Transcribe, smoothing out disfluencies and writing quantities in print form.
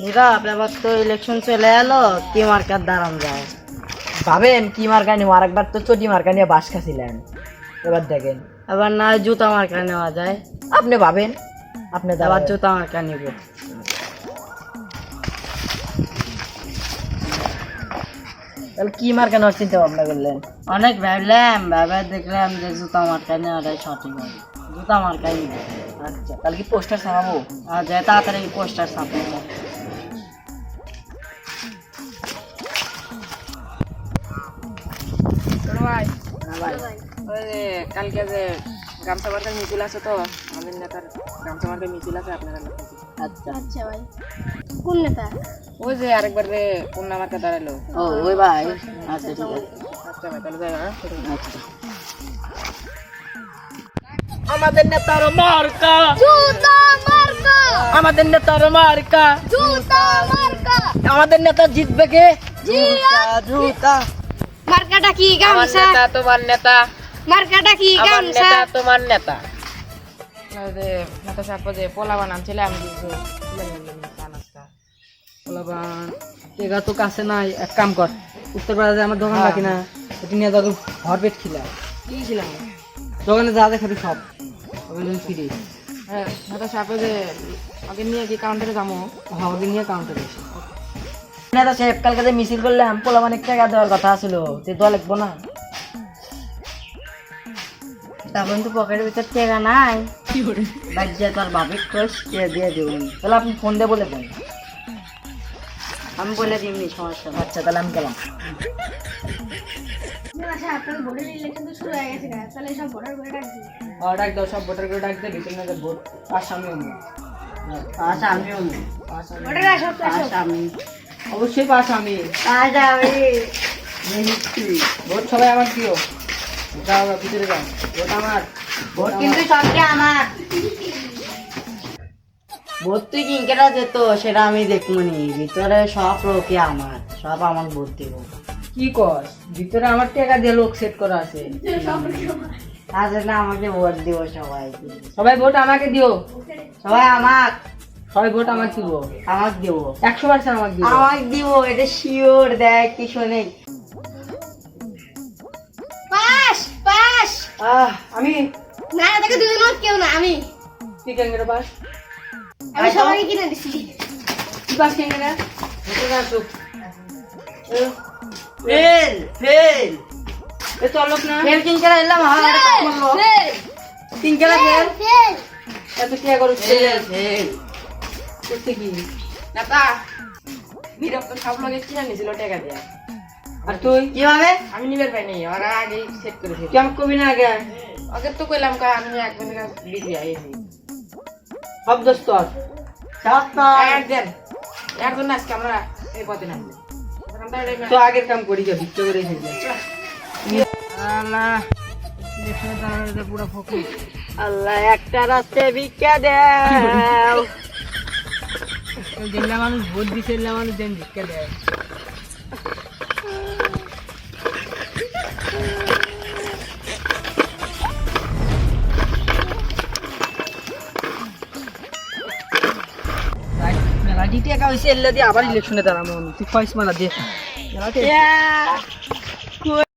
নীরব, এবার তো ইলেকশন চলে এলো, কি মার্কার দাঁড়ান যায়? ভাবেন কি মার্কা নিব, আরেকবার তো চটি মার্কা নিয়ে বাস খাছিলেন, এবার দেখেন এবার না হয় জুতা মার্কা নেওয়া যায়। আপনি ভাবেন, আপনি এবার দাঁড়াবেন। জুতা মার্কা নিব। তাহলে কি মার্কা নেওয়ার চিন্তা ভাবনা করলেন? অনেক ভাবলাম, ভেবে দেখলাম যে জুতা মার্কা নেওয়াটাই সঠিক হবে। জুতা মার্কাই নিব। আচ্ছা, তাহলে কি পোস্টার ছাপাবো? আর যে তাড়াতাড়ি পোস্টার ছাপে। ভাই কালকে যে গামছা মার্কার মিছিল আছে, তো আমাদের নেতার গামছা মার্কার মিছিল আছে আপনারা। আচ্ছা আচ্ছা ভাই, কোন নেতা? ওই যে আরেকবার যে কন্যা মার্কা দাঁড়ালো। ও ওই ভাই, আচ্ছা ঠিক আছে। আচ্ছা ভাই, তাহলে যাই। আচ্ছা। আমাদের নেতার মার্কা, জুতা মার্কা, আমাদের নেতার মার্কা, জুতা মার্কা। আমাদের নেতা জিতবে কে? জুতা। মার্কাটা কি? আমার গামছা। নেতা তোমার নেতা, মার্কাটা কি? আমার গামছা। নেতা তোমার নেতা। যে নেতা সাহেব যে পোলা বানাচ্ছিলাম কিছু পোলাপান টেকা তো কাছে নাই, এক কাম কর, উত্তরপাড়াতে আমার দোকান বাকি না, ওটি নিয়ে তোকে ভরপেট খিলা। কি ছিলাম? দোকানে যা যা খাবি সব ওগুলো ফ্রি। হ্যাঁ, নেতা সাহেব যে আগে নিয়ে কি কাউন্টারে যাবো। হ্যাঁ, ওকে নিয়ে কাউন্টারে এসে নেতা সাহেব কালকে যে মিছিল করলাম, পোলাপান অনেক টাকা দেওয়ার কথা ছিল, তে দেওয়া লাগবো না? তখন তো পকেটের ভিতর টাকা নাই। বাজ্যা তোর বাপের কোষ দিয়ে দেবেন। তাহলে আপনি ফোন দিয়ে বলে দেন। আমি বলে দিইনি, সমস্যা নেই। আচ্ছা, তাহলে আমি গেলাম। আচ্ছা, আপনার ভোটের ইলেকশন তো শুরু হয়ে গেছে, তাহলে সব ভোটার করে ডাকছি। ডাক দাও, সব ভোটার করে ডাক দে, ভিতরে না ভোট পাস আমি আচ্ছা আমিও নেই। ভোটার আসো, আসো। আচ্ছা আমি। অবশ্যই পাস আমি। আচ্ছা আমি। ভোট সবাই আমার প্রিয়। যাও যাও, ভিতরে যাও, ভোট আমার। ভোট কিন্তু সবকে আমার। ভোট তুই কিনকেটা যেত সেটা আমি দেখবনি, ভিতরে সব লোকে আমার, সব আমার ভোট দিব। কি কর, ভিতরে আমার টাকা দিয়ে লোক সেট করা আছে। তার জন্য আমাকে ভোট দিব সবাই। সবাই ভোট আমাকে দিও, সবাই আমার, সবাই ভোট আমাকে দিব, আমাকে দিব, 100% আমাকে দিব। আমাকে দিব, এটা শিওর। দেখ কি শোনে। Pass, pass. আমি না, তাকে দুজন মত কেউ না, আমি। তুই কেন করে পাস? আমি সবাইকে কিনে দিছি। তুই পাস কেন করে? ভোটে আসুক। ফেল ফেল এ চলক না, ফেল কিনকেটা এলাম। হ্যাঁ ফেল, কিনকেটা ফেল ফেল। এত কি করছ? Fail fail. করতে কি? নেতা নীরব তো সব লোকে কিনে নিয়েছিল টাকা দিয়ে। আর তুই কিভাবে? আমি নিবার পাইনি, ওরা আগেই সেট করেছি। কি আমাকে কবি না আগে? আগে তো কইলাম আমি একজনের কাছে বিক্রি আইছি। সব দোষ তোর। সব নয়। একজন একজন আজকে আমরা এই পথে নামবো। তো আগের কাম করি, যা ভিক্ষা করে খেয়ে আল্লাহ, দেখলে দাঁড়াতে পুরো ফকির। আল্লাহ একটা রাস্তায় ভিক্ষা দেও। জেলা মানুষ ভোট দিছে, জেলা মানুষ দেন ভিক্ষা দেয়। মেলাটি টাকা হয়েছে, এল্লা দিয়ে আবার ইলেকশনে দাঁড়াবো। তুই ফয়েস মারা দিয়ে